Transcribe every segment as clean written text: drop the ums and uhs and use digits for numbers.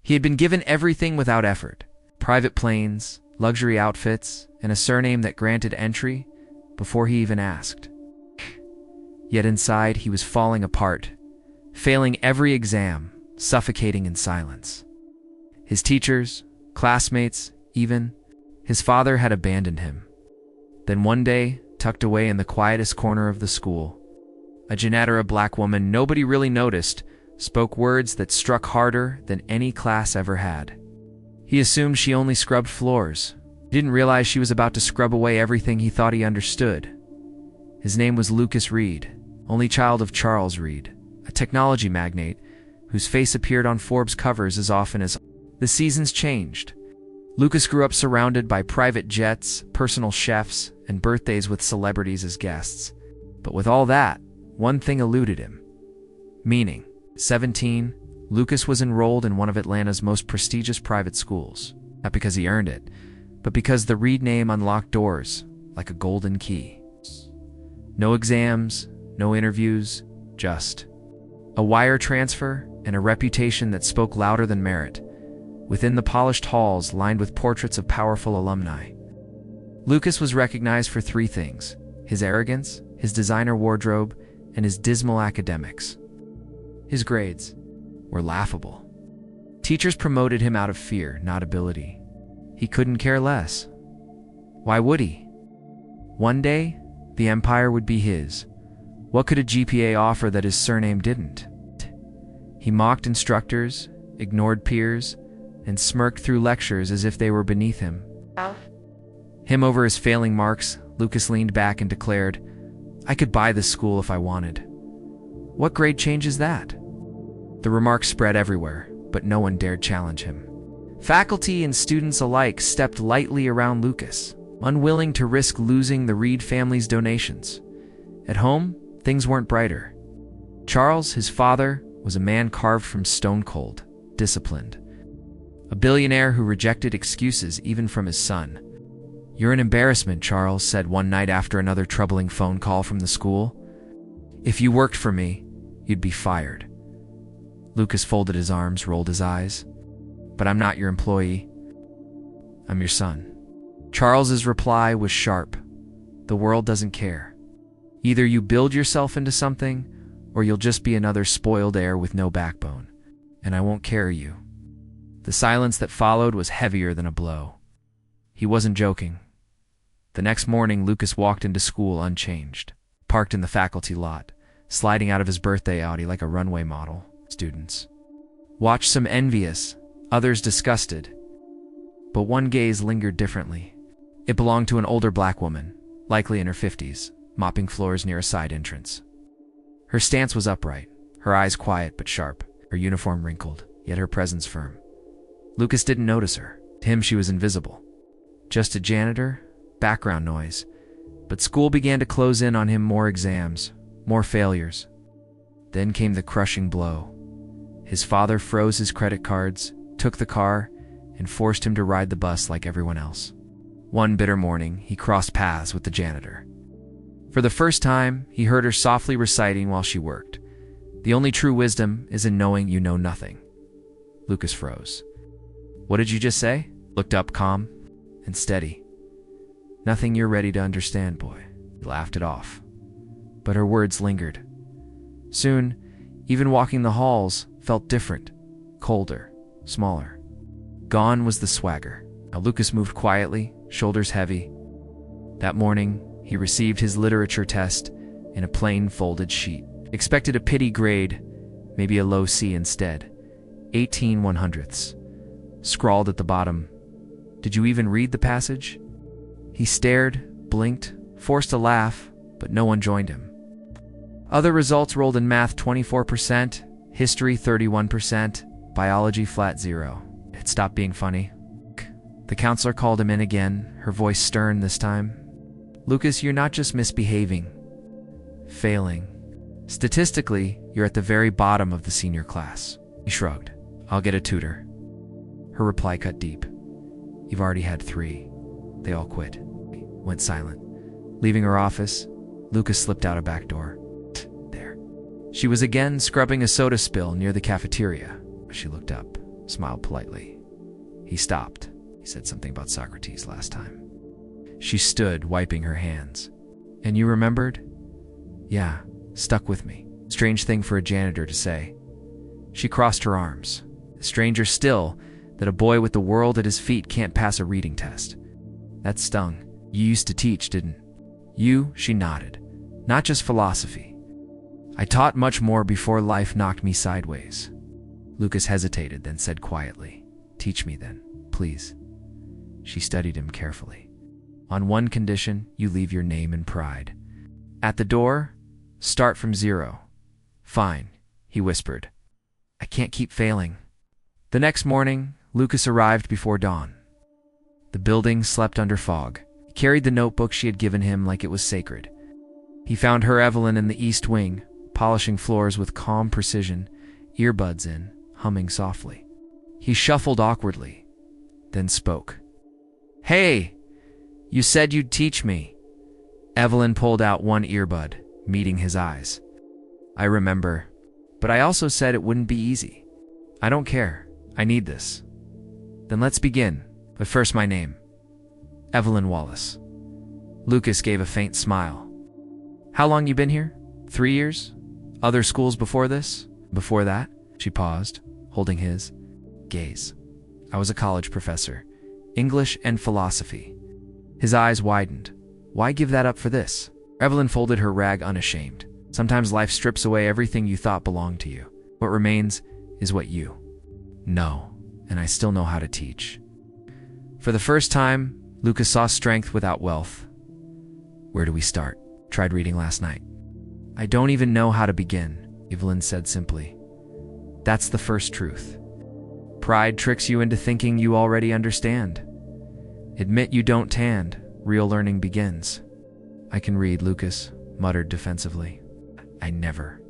He had been given everything without effort: private planes, luxury outfits, and a surname that granted entry before he even asked. Yet inside, he was falling apart, failing every exam, suffocating in silence. His teachers, classmates, even his father had abandoned him. Then one day, tucked away in the quietest corner of the school, a janitor, a black woman nobody really noticed, spoke words that struck harder than any class ever had. He assumed she only scrubbed floors. He didn't realize she was about to scrub away everything he thought he understood. His name was Lucas Reed, only child of Charles Reed, a technology magnate whose face appeared on Forbes covers as often as the seasons changed. Lucas grew up surrounded by private jets, personal chefs, and birthdays with celebrities as guests. But with all that, one thing eluded him: meaning. 17, Lucas was enrolled in one of Atlanta's most prestigious private schools, not because he earned it, but because the Reed name unlocked doors like a golden key. No exams, no interviews, just a wire transfer and a reputation that spoke louder than merit, within the polished halls lined with portraits of powerful alumni. Lucas was recognized for three things: his arrogance, his designer wardrobe, and his dismal academics. His grades were laughable. Teachers promoted him out of fear, not ability. He couldn't care less. Why would he? One day, the empire would be his. What could a GPA offer that his surname didn't? He mocked instructors, ignored peers, and smirked through lectures as if they were beneath him. Him over his failing marks, Lucas leaned back and declared, "I could buy this school if I wanted." What grade changes that? The remarks spread everywhere, but no one dared challenge him. Faculty and students alike stepped lightly around Lucas, unwilling to risk losing the Reed family's donations. At home, things weren't brighter. Charles, his father, was a man carved from stone cold, disciplined. A billionaire who rejected excuses even from his son. "You're an embarrassment," Charles said one night after another troubling phone call from the school. "If you worked for me, you'd be fired." Lucas folded his arms, rolled his eyes. "But I'm not your employee. I'm your son." Charles's reply was sharp. "The world doesn't care. Either you build yourself into something, or you'll just be another spoiled heir with no backbone. And I won't carry you." The silence that followed was heavier than a blow. He wasn't joking. The next morning, Lucas walked into school unchanged, parked in the faculty lot, sliding out of his birthday Audi like a runway model. Students watched, some envious, others disgusted. But one gaze lingered differently. It belonged to an older black woman, likely in her 50s, mopping floors near a side entrance. Her stance was upright, her eyes quiet but sharp, her uniform wrinkled, yet her presence firm. Lucas didn't notice her. To him, she was invisible. Just a janitor, background noise. But school began to close in on him: more exams, more failures. Then came the crushing blow. His father froze his credit cards, took the car, and forced him to ride the bus like everyone else. One bitter morning, he crossed paths with the janitor. For the first time, he heard her softly reciting while she worked, "The only true wisdom is in knowing you know nothing." Lucas froze. "What did you just say?" Looked up, calm and steady. "Nothing you're ready to understand, boy." He laughed it off. But her words lingered. Soon, even walking the halls felt different, colder, smaller. Gone was the swagger. Now Lucas moved quietly, shoulders heavy. That morning, he received his literature test in a plain folded sheet. Expected a pity grade, maybe a low C instead. 18/100ths. Scrawled at the bottom, "Did you even read the passage?" He stared, blinked, forced a laugh, but no one joined him. Other results rolled: in math 24%, history 31%, biology flat 0. It stopped being funny. The counselor called him in again, her voice stern this time. "Lucas, you're not just misbehaving, failing. Statistically, you're at the very bottom of the senior class." He shrugged. "I'll get a tutor." Her reply cut deep. "You've already had 3. They all quit." Went silent. Leaving her office, Lucas slipped out a back door. There. She was again scrubbing a soda spill near the cafeteria. She looked up. smiled politely. He stopped. He said something about Socrates last time. She stood, wiping her hands. And you remembered? Yeah, stuck with me. Strange thing for a janitor to say. She crossed her arms. Stranger still, that a boy with the world at his feet can't pass a reading test. That stung. You used to teach, didn't you? She nodded. Not just philosophy. I taught much more before life knocked me sideways. Lucas hesitated, then said quietly, Teach me then, please. She studied him carefully. On one condition, you leave your name and pride. At the door, start from zero. Fine, he whispered. I can't keep failing. The next morning, Lucas arrived before dawn. The building slept under fog. He carried the notebook she had given him like it was sacred. He found her Evelyn in the east wing, polishing floors with calm precision, earbuds in, humming softly. He shuffled awkwardly, then spoke. Hey, you said you'd teach me. Evelyn pulled out one earbud, meeting his eyes. I remember, but I also said it wouldn't be easy. I don't care. I need this. Then let's begin. But first, my name. Evelyn Wallace. Lucas gave a faint smile. How long you been here? 3 years? Other schools before this? Before that? She paused, holding his gaze. I was a college professor. English and philosophy. His eyes widened. Why give that up for this? Evelyn folded her rag unashamed. Sometimes life strips away everything you thought belonged to you. What remains is what you know, and I still know how to teach. For the first time, Lucas saw strength without wealth. Where do we start? Tried reading last night. I don't even know how to begin, Evelyn said simply. That's the first truth. Pride tricks you into thinking you already understand. Admit you don't and real learning begins. I can read, Lucas muttered defensively. I never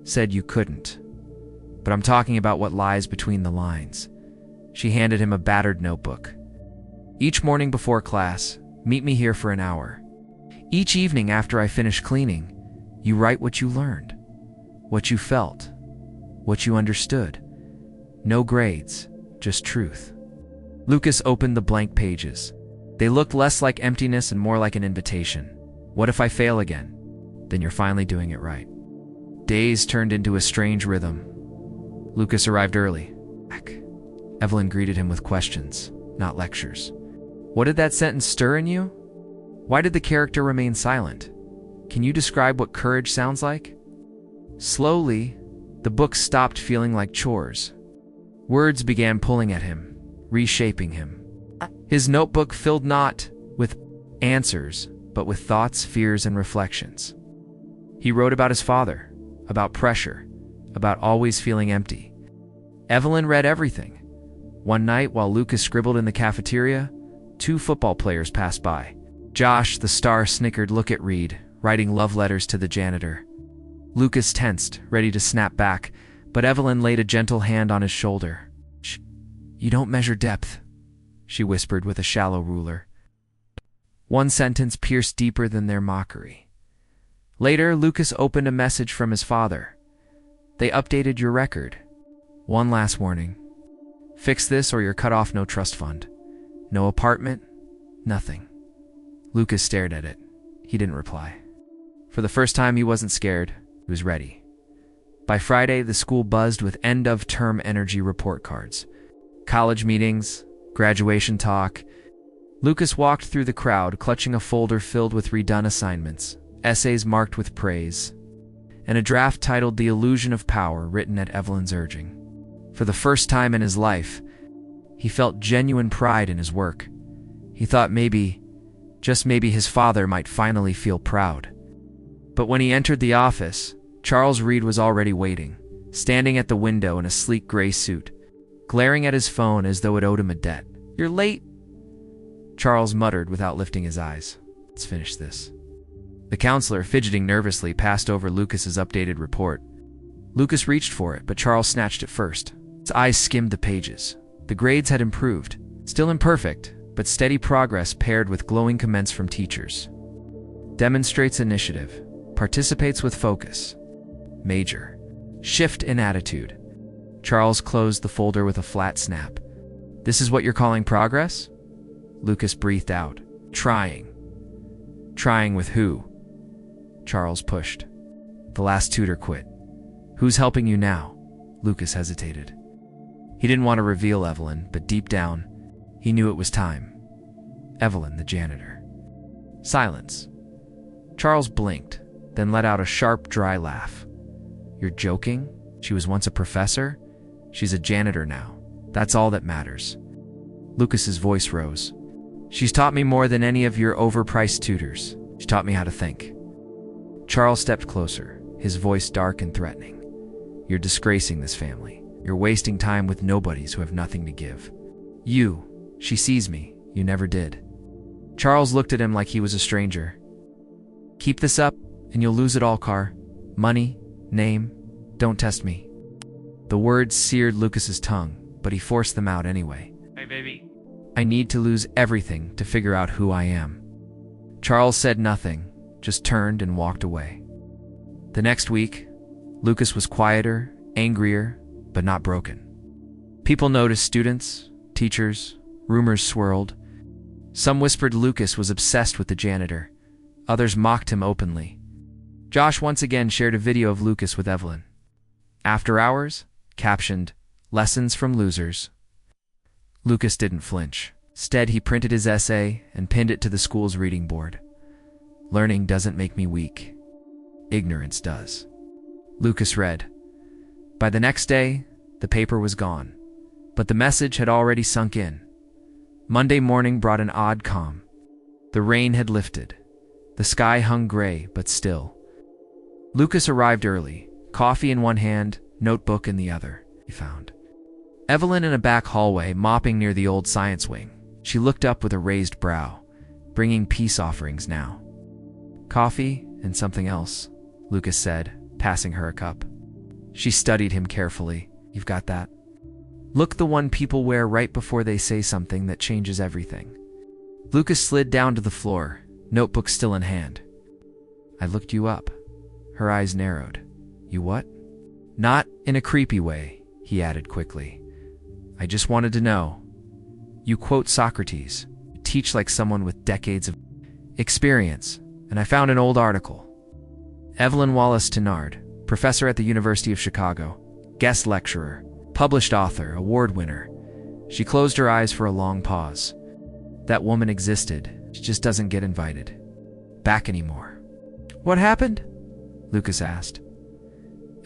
said you couldn't. But I'm talking about what lies between the lines. She handed him a battered notebook. Each morning before class, meet me here for an hour. Each evening after I finish cleaning, you write what you learned, what you felt, what you understood. No grades, just truth. Lucas opened the blank pages. They looked less like emptiness and more like an invitation. What if I fail again? Then you're finally doing it right. Days turned into a strange rhythm. Lucas arrived early. Evelyn greeted him with questions, not lectures. What did that sentence stir in you? Why did the character remain silent? Can you describe what courage sounds like? Slowly, the book stopped feeling like chores. Words began pulling at him, reshaping him. His notebook filled not with answers, but with thoughts, fears, and reflections. He wrote about his father, about pressure, about always feeling empty. Evelyn read everything. One night, while Lucas scribbled in the cafeteria, 2 football players passed by. Josh, the star, snickered, "Look at Reed, writing love letters to the janitor." Lucas tensed, ready to snap back, but Evelyn laid a gentle hand on his shoulder. "Shh, you don't measure depth," she whispered with a shallow ruler. One sentence pierced deeper than their mockery. Later, Lucas opened a message from his father. "They updated your record. One last warning. Fix this or you're cut off, no trust fund. No apartment, nothing." Lucas stared at it. He didn't reply. For the first time, he wasn't scared. He was ready. By Friday, the school buzzed with end-of-term energy report cards. College meetings, graduation talk. Lucas walked through the crowd, clutching a folder filled with redone assignments, essays marked with praise, and a draft titled "The Illusion of Power," written at Evelyn's urging. For the first time in his life, he felt genuine pride in his work. He thought maybe, just maybe, his father might finally feel proud. But when he entered the office, Charles Reed was already waiting, standing at the window in a sleek gray suit, glaring at his phone as though it owed him a debt. "You're late," Charles muttered without lifting his eyes. "Let's finish this." The counselor, fidgeting nervously, passed over Lucas's updated report. Lucas reached for it, but Charles snatched it first. His eyes skimmed the pages. The grades had improved. Still imperfect, but steady progress paired with glowing comments from teachers. Demonstrates initiative. Participates with focus. Major. Shift in attitude. Charles closed the folder with a flat snap. "This is what you're calling progress?" Lucas breathed out. "Trying." "Trying with who?" Charles pushed. "The last tutor quit." "Who's helping you now?" Lucas hesitated. He didn't want to reveal Evelyn, but deep down, he knew it was time. Evelyn, the janitor. Silence. Charles blinked, then let out a sharp, dry laugh. "You're joking? She was once a professor? She's a janitor now. That's all that matters." Lucas's voice rose. "She's taught me more than any of your overpriced tutors. She taught me how to think." Charles stepped closer, his voice dark and threatening. "You're disgracing this family. You're wasting time with nobodies who have nothing to give. She sees me. You never did." Charles looked at him like he was a stranger. "Keep this up, and you'll lose it all, Carr. Money, name, don't test me." The words seared Lucas's tongue, but he forced them out anyway. "Hey, baby." "I need to lose everything to figure out who I am." Charles said nothing, just turned and walked away. The next week, Lucas was quieter, angrier, but not broken. People noticed, students, teachers, rumors swirled. Some whispered Lucas was obsessed with the janitor. Others mocked him openly. Josh once again shared a video of Lucas with Evelyn. After hours, captioned, "Lessons from Losers." Lucas didn't flinch. Instead, he printed his essay and pinned it to the school's reading board. "Learning doesn't make me weak. Ignorance does." Lucas read. By the next day, the paper was gone, but the message had already sunk in. Monday morning brought an odd calm. The rain had lifted. The sky hung gray, but still. Lucas arrived early, coffee in one hand, notebook in the other, he found. Evelyn in a back hallway, mopping near the old science wing. She looked up with a raised brow, bringing peace offerings now. "Coffee and something else," Lucas said, passing her a cup. She studied him carefully. "You've got that? Look, the one people wear right before they say something that changes everything." Lucas slid down to the floor, notebook still in hand. "I looked you up." Her eyes narrowed. "You what?" "Not in a creepy way," he added quickly. "I just wanted to know. You quote Socrates. You teach like someone with decades of experience, and I found an old article." Evelyn Wallace Tennard, professor at the University of Chicago, guest lecturer, published author, award winner. She closed her eyes for a long pause. That woman existed. She just doesn't get invited back anymore. "What happened?" Lucas asked.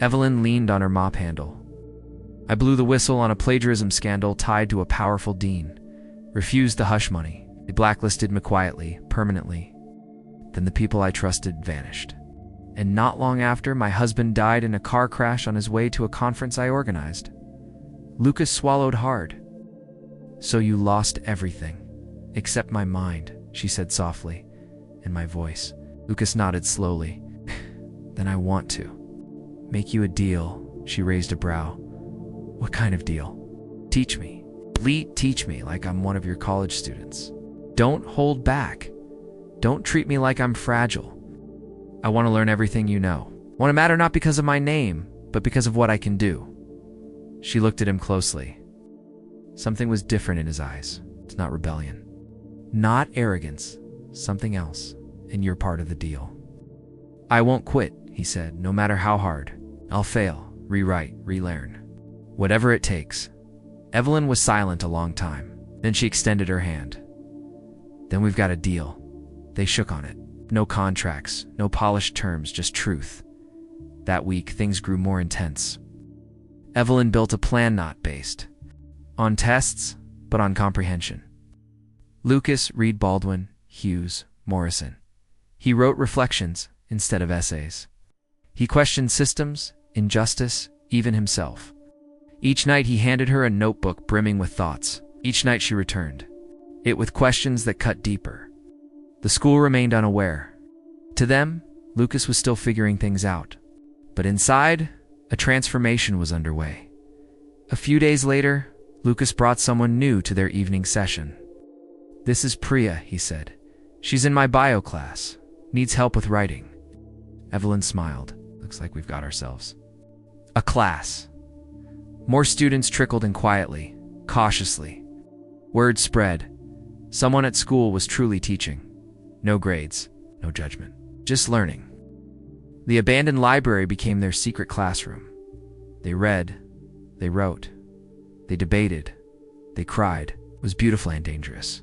Evelyn leaned on her mop handle. "I blew the whistle on a plagiarism scandal tied to a powerful dean. Refused the hush money. They blacklisted me quietly, permanently. Then the people I trusted vanished. And not long after, my husband died in a car crash on his way to a conference I organized." Lucas swallowed hard. "So you lost everything, except my mind," she said softly, and my voice. Lucas nodded slowly. "Then I want to make you a deal." She raised a brow. "What kind of deal?" "Teach me. Teach me like I'm one of your college students. Don't hold back. Don't treat me like I'm fragile. I want to learn everything you know. I want to matter not because of my name, but because of what I can do." She looked at him closely. Something was different in his eyes. It's not rebellion. Not arrogance. Something else. And you're part of the deal. "I won't quit," he said, "no matter how hard. I'll fail, rewrite, relearn. Whatever it takes." Evelyn was silent a long time. Then she extended her hand. "Then we've got a deal." They shook on it. No contracts, no polished terms, just truth. That week, things grew more intense. Evelyn built a plan not based on tests, but on comprehension. Lucas, Reed Baldwin, Hughes, Morrison. He wrote reflections instead of essays. He questioned systems, injustice, even himself. Each night he handed her a notebook brimming with thoughts. Each night she returned it with questions that cut deeper. The school remained unaware. To them, Lucas was still figuring things out. But inside, a transformation was underway. A few days later, Lucas brought someone new to their evening session. "This is Priya," he said. "She's in my bio class. Needs help with writing." Evelyn smiled. "Looks like we've got ourselves a class." More students trickled in quietly, cautiously. Word spread. Someone at school was truly teaching. No grades, no judgment, just learning. The abandoned library became their secret classroom. They read, they wrote, they debated, they cried. It was beautiful and dangerous.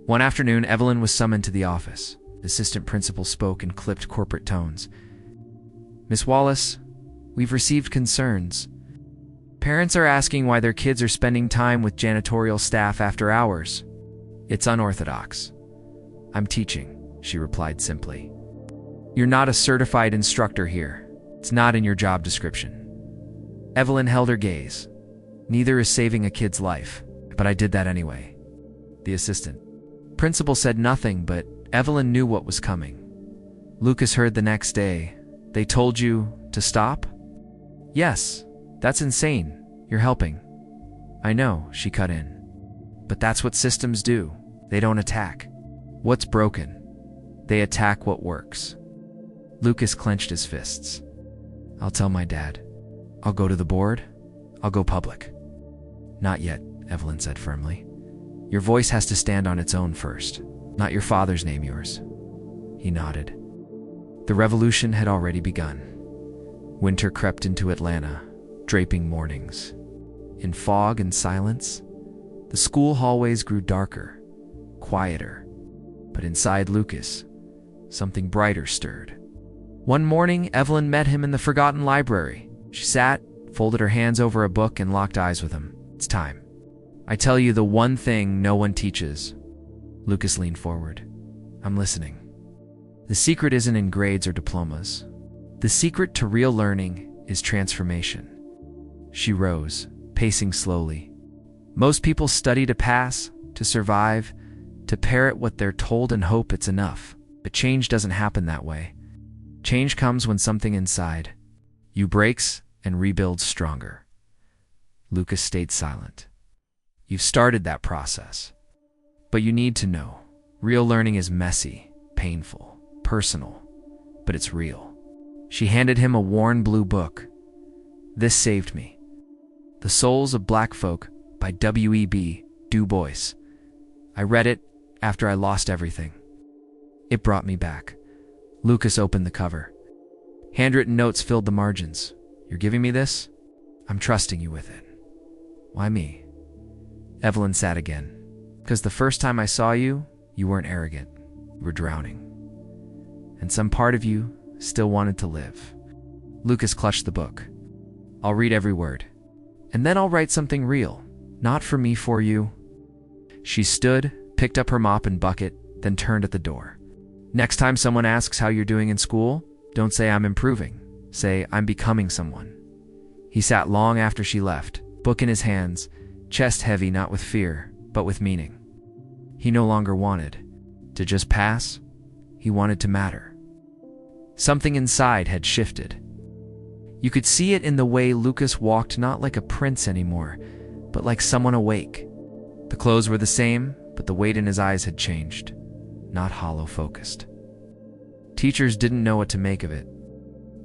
One afternoon, Evelyn was summoned to the office. The assistant principal spoke in clipped corporate tones. "Miss Wallace, we've received concerns. Parents are asking why their kids are spending time with janitorial staff after hours. It's unorthodox." "I'm teaching," she replied simply. "You're not a certified instructor here. It's not in your job description." Evelyn held her gaze. "Neither is saving a kid's life, but I did that anyway." The assistant principal said nothing, but Evelyn knew what was coming. Lucas heard the next day. "They told you to stop?" "Yes, that's insane. You're helping." "I know," she cut in. "But that's what systems do. They don't attack what's broken. They attack what works." Lucas clenched his fists. "I'll tell my dad. I'll go to the board. I'll go public." "Not yet," Evelyn said firmly. "Your voice has to stand on its own first. Not your father's name, yours." He nodded. The revolution had already begun. Winter crept into Atlanta, draping mornings. In fog and silence, the school hallways grew darker, quieter. But inside Lucas, something brighter stirred. One morning, Evelyn met him in the forgotten library. She sat, folded her hands over a book, and locked eyes with him. "It's time. I tell you the one thing no one teaches." Lucas leaned forward. "I'm listening." "The secret isn't in grades or diplomas. The secret to real learning is transformation." She rose, pacing slowly. "Most people study to pass, to survive, to parrot what they're told and hope it's enough. But change doesn't happen that way. Change comes when something inside you breaks and rebuilds stronger." Lucas stayed silent. "You've started that process. But you need to know, real learning is messy, painful, personal, but it's real." She handed him a worn blue book. "This saved me. The Souls of Black Folk by W.E.B. Du Bois. I read it after I lost everything. It brought me back." Lucas opened the cover. Handwritten notes filled the margins. "You're giving me this? I'm trusting you with it." "Why me?" Evelyn sat again. "Because the first time I saw you, you weren't arrogant. You were drowning. And some part of you still wanted to live." Lucas clutched the book. "I'll read every word. And then I'll write something real. Not for me, for you." She stood, picked up her mop and bucket, then turned at the door. "Next time someone asks how you're doing in school, don't say I'm improving. Say I'm becoming someone." He sat long after she left, book in his hands, chest heavy not with fear, but with meaning. He no longer wanted to just pass. He wanted to matter. Something inside had shifted. You could see it in the way Lucas walked, not like a prince anymore, but like someone awake. The clothes were the same, but the weight in his eyes had changed, not hollow focused. Teachers didn't know what to make of it.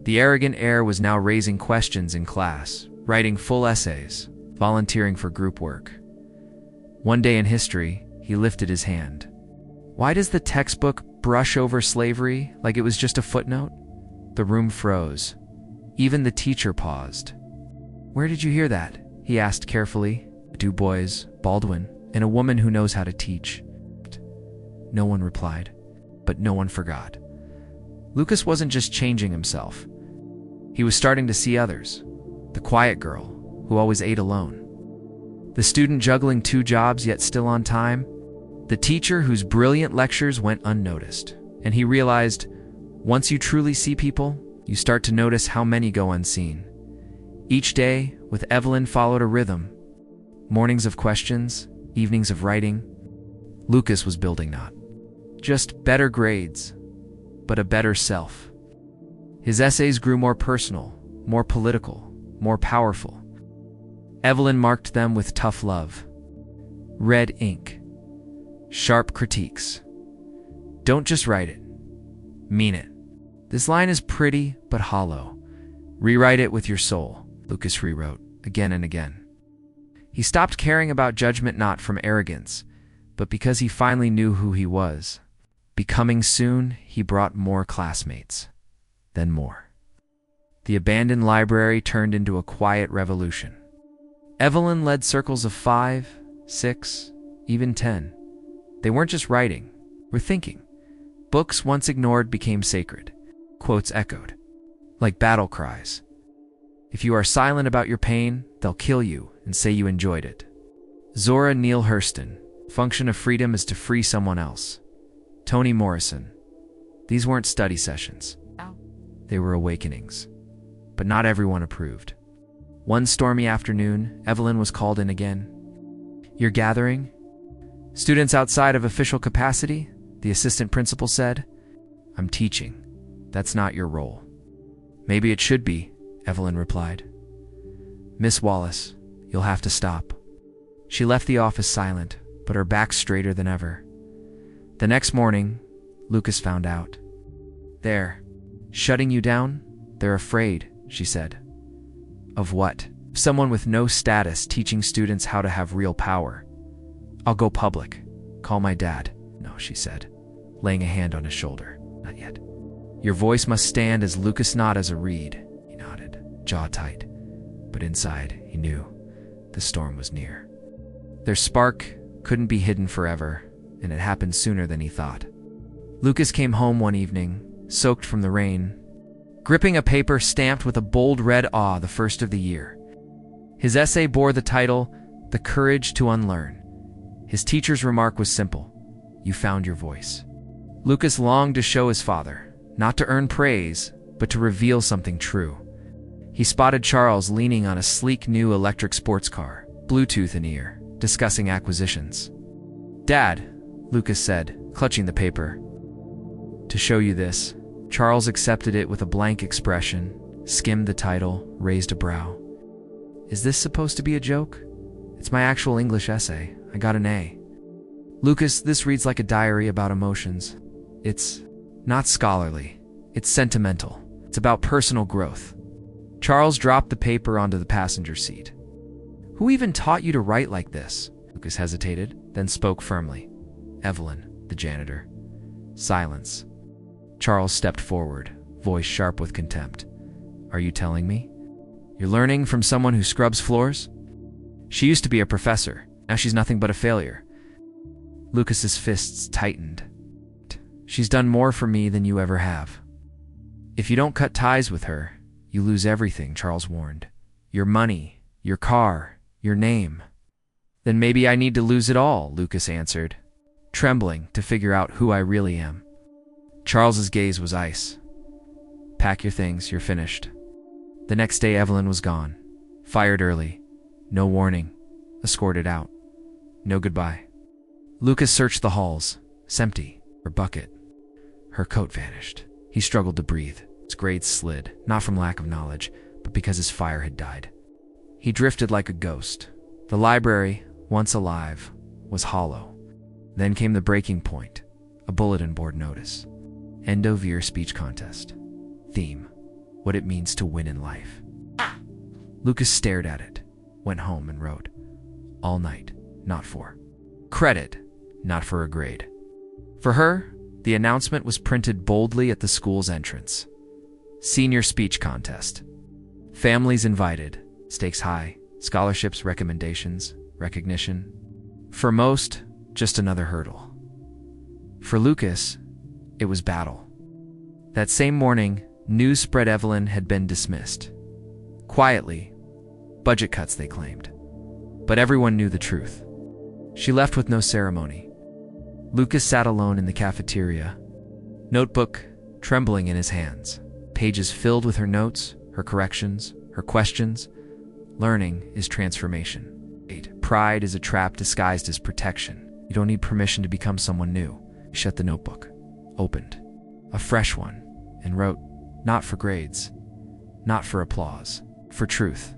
The arrogant heir was now raising questions in class, writing full essays, volunteering for group work. One day in history, he lifted his hand. "Why does the textbook brush over slavery like it was just a footnote?" The room froze. Even the teacher paused. "Where did you hear that?" he asked carefully. Du Bois, Baldwin, and a woman who knows how to teach. No one replied, but no one forgot. Lucas wasn't just changing himself. He was starting to see others. The quiet girl, who always ate alone. The student juggling 2 jobs yet still on time. The teacher whose brilliant lectures went unnoticed. And he realized, once you truly see people, you start to notice how many go unseen. Each day, with Evelyn, followed a rhythm. Mornings of questions, evenings of writing. Lucas was building not just better grades, but a better self. His essays grew more personal, more political, more powerful. Evelyn marked them with tough love. Red ink. Sharp critiques. Don't just write it. Mean it. This line is pretty, but hollow. Rewrite it with your soul. Lucas rewrote. again and again. He stopped caring about judgment not from arrogance, but because he finally knew who he was. Becoming soon, he brought more classmates, then more. The abandoned library turned into a quiet revolution. Evelyn led circles of 5, 6, even 10. They weren't just writing, were thinking. Books once ignored became sacred. Quotes echoed, like battle cries. If you are silent about your pain, they'll kill you and say you enjoyed it. Zora Neale Hurston, function of freedom is to free someone else. Toni Morrison. These weren't study sessions. They were awakenings. But not everyone approved. One stormy afternoon, Evelyn was called in again. "You're gathering? Students outside of official capacity?" the assistant principal said. "I'm teaching. That's not your role." "Maybe it should be," Evelyn replied. "Miss Wallace, you'll have to stop." She left the office silent, but her back straighter than ever. The next morning, Lucas found out. "They're shutting you down? They're afraid," she said. "Of what?" "Someone with no status teaching students how to have real power." "I'll go public. Call my dad." "No," she said, laying a hand on his shoulder. "Not yet. Your voice must stand as Lucas, not as a reed." He nodded, jaw tight. But inside, he knew the storm was near. Their spark couldn't be hidden forever, and it happened sooner than he thought. Lucas came home one evening, soaked from the rain, gripping a paper stamped with a bold red "A", the first of the year. His essay bore the title, "The Courage to Unlearn." His teacher's remark was simple: "You found your voice." Lucas longed to show his father, not to earn praise, but to reveal something true. He spotted Charles leaning on a sleek new electric sports car, Bluetooth in ear, discussing acquisitions. "Dad," Lucas said, clutching the paper. "To show you this." Charles accepted it with a blank expression, skimmed the title, raised a brow. "Is this supposed to be a joke?" "It's my actual English essay. I got an A." "Lucas, this reads like a diary about emotions." "It's not scholarly. It's sentimental. It's about personal growth." Charles dropped the paper onto the passenger seat. "Who even taught you to write like this?" Lucas hesitated, then spoke firmly. "Evelyn, the janitor." Silence. Charles stepped forward, voice sharp with contempt. "Are you telling me? You're learning from someone who scrubs floors? She used to be a professor. Now she's nothing but a failure." Lucas's fists tightened. "She's done more for me than you ever have." "If you don't cut ties with her, you lose everything," Charles warned. "Your money, your car, your name." "Then maybe I need to lose it all," Lucas answered, trembling to figure out who I really am. Charles's gaze was ice. "Pack your things, you're finished." The next day Evelyn was gone. Fired early. No warning. Escorted out. No goodbye. Lucas searched the halls. It's empty. Her bucket. Her coat vanished. He struggled to breathe. His grades slid, not from lack of knowledge, but because his fire had died. He drifted like a ghost. The library, once alive, was hollow. Then came the breaking point. A bulletin board notice. End of year speech contest. Theme: what it means to win in life. Lucas stared at it, went home and wrote. All night, not for credit, not for a grade. For her, the announcement was printed boldly at the school's entrance. Senior speech contest. Families invited, stakes high, scholarships, recommendations, recognition. For most, just another hurdle. For Lucas, it was battle. That same morning, news spread Evelyn had been dismissed. Quietly, budget cuts they claimed. But everyone knew the truth. She left with no ceremony. Lucas sat alone in the cafeteria, notebook trembling in his hands, pages filled with her notes, her corrections, her questions. Learning is transformation. Pride is a trap disguised as protection. You don't need permission to become someone new. He shut the notebook, opened a fresh one, and wrote, not for grades, not for applause, for truth.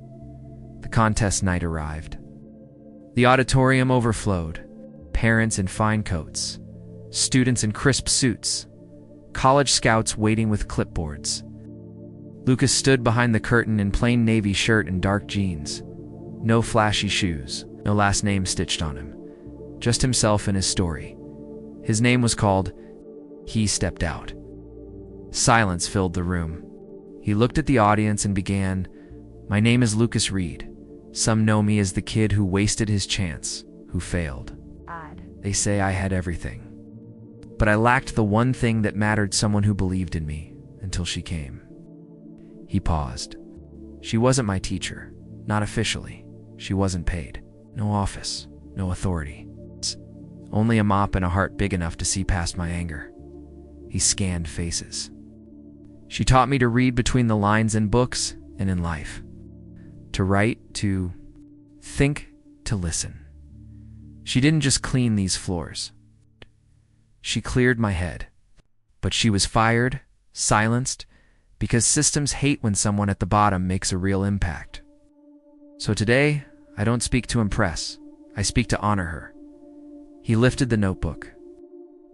The contest night arrived. The auditorium overflowed. Parents in fine coats, students in crisp suits, college scouts waiting with clipboards. Lucas stood behind the curtain in plain navy shirt and dark jeans, No flashy shoes, no last name stitched on him. Just himself and his story. His name was called He Stepped Out. Silence filled the room. He looked at the audience and began, "My name is Lucas Reed. Some know me as the kid who wasted his chance, who failed. They say I had everything. But I lacked the one thing that mattered, someone who believed in me, until she came." He paused. She wasn't my teacher, not officially. She wasn't paid. No office, no authority. Only a mop and a heart big enough to see past my anger. He scanned faces. She taught me to read between the lines in books and in life. To write, to think, to listen. She didn't just clean these floors. She cleared my head. But she was fired, silenced, because systems hate when someone at the bottom makes a real impact. So today, I don't speak to impress. I speak to honor her. He lifted the notebook.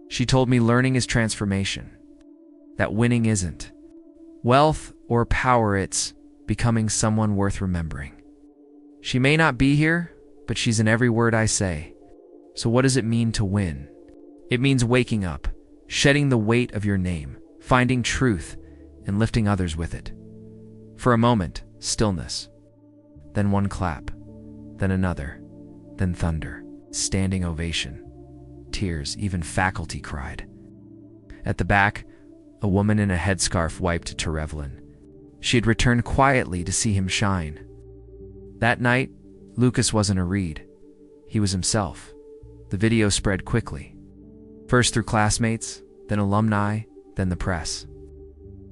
She told me learning is transformation. That winning isn't wealth or power, it's becoming someone worth remembering. She may not be here, but she's in every word I say. So what does it mean to win? It means waking up, shedding the weight of your name, finding truth, and lifting others with it. For a moment, stillness. Then one clap. Then another. Then thunder. Standing ovation. Tears, even faculty cried. At the back, a woman in a headscarf wiped Terevlin. She had returned quietly to see him shine. That night, Lucas wasn't a Reed. He was himself. The video spread quickly. First through classmates, then alumni, then the press.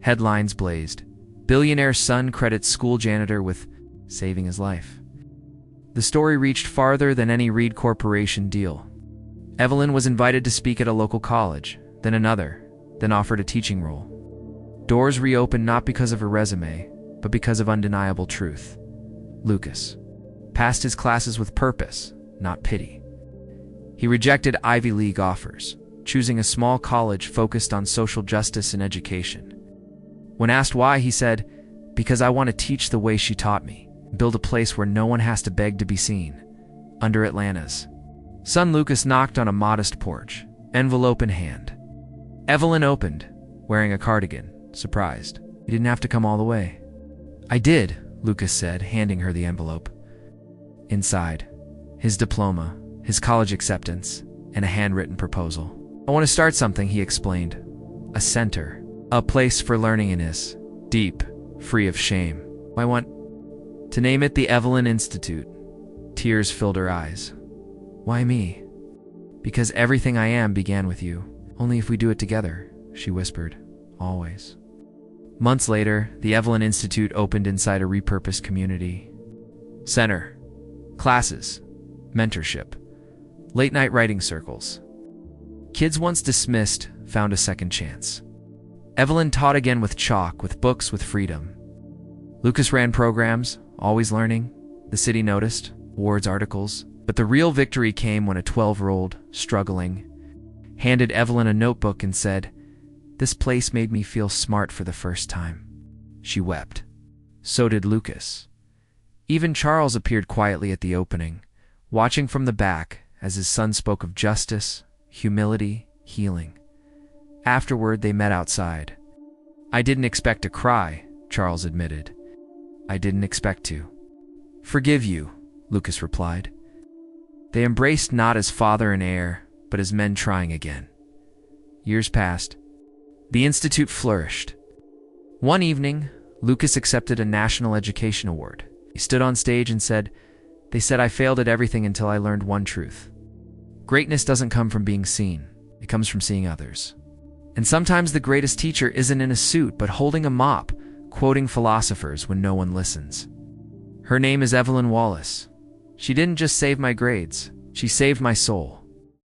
Headlines blazed. Billionaire son credits school janitor with saving his life. The story reached farther than any Reed Corporation deal. Evelyn was invited to speak at a local college, then another, then offered a teaching role. Doors reopened not because of her resume, but because of undeniable truth. Lucas passed his classes with purpose, not pity. He rejected Ivy League offers, choosing a small college focused on social justice and education. When asked why, he said, "Because I want to teach the way she taught me, build a place where no one has to beg to be seen." Under Atlanta's son, Lucas knocked on a modest porch, envelope in hand. Evelyn opened, wearing a cardigan, surprised. "You didn't have to come all the way." "I did," Lucas said, handing her the envelope. Inside, his diploma, his college acceptance, and a handwritten proposal. "I want to start something," he explained. "A center. A place for learning in is deep, free of shame. I want to name it the Evelyn Institute." Tears filled her eyes. "Why me?" "Because everything I am began with you. Only if we do it together," she whispered. "Always." Months later, the Evelyn Institute opened inside a repurposed community center. Classes, mentorship, late-night writing circles. Kids once dismissed found a second chance. Evelyn taught again with chalk, with books, with freedom. Lucas ran programs, always learning. The city noticed, awards, articles. But the real victory came when a 12-year-old, struggling, handed Evelyn a notebook and said, "This place made me feel smart for the first time." She wept. So did Lucas. Even Charles appeared quietly at the opening, watching from the back as his son spoke of justice, humility, healing. Afterward, they met outside. "I didn't expect to cry," Charles admitted. "I didn't expect to." "Forgive you," Lucas replied. They embraced not as father and heir, but as men trying again. Years passed. The institute flourished. One evening, Lucas accepted a National Education Award. He stood on stage and said, "They said I failed at everything until I learned one truth. Greatness doesn't come from being seen. It comes from seeing others. And sometimes the greatest teacher isn't in a suit, but holding a mop, quoting philosophers when no one listens." Her name is Evelyn Wallace. She didn't just save my grades. She saved my soul.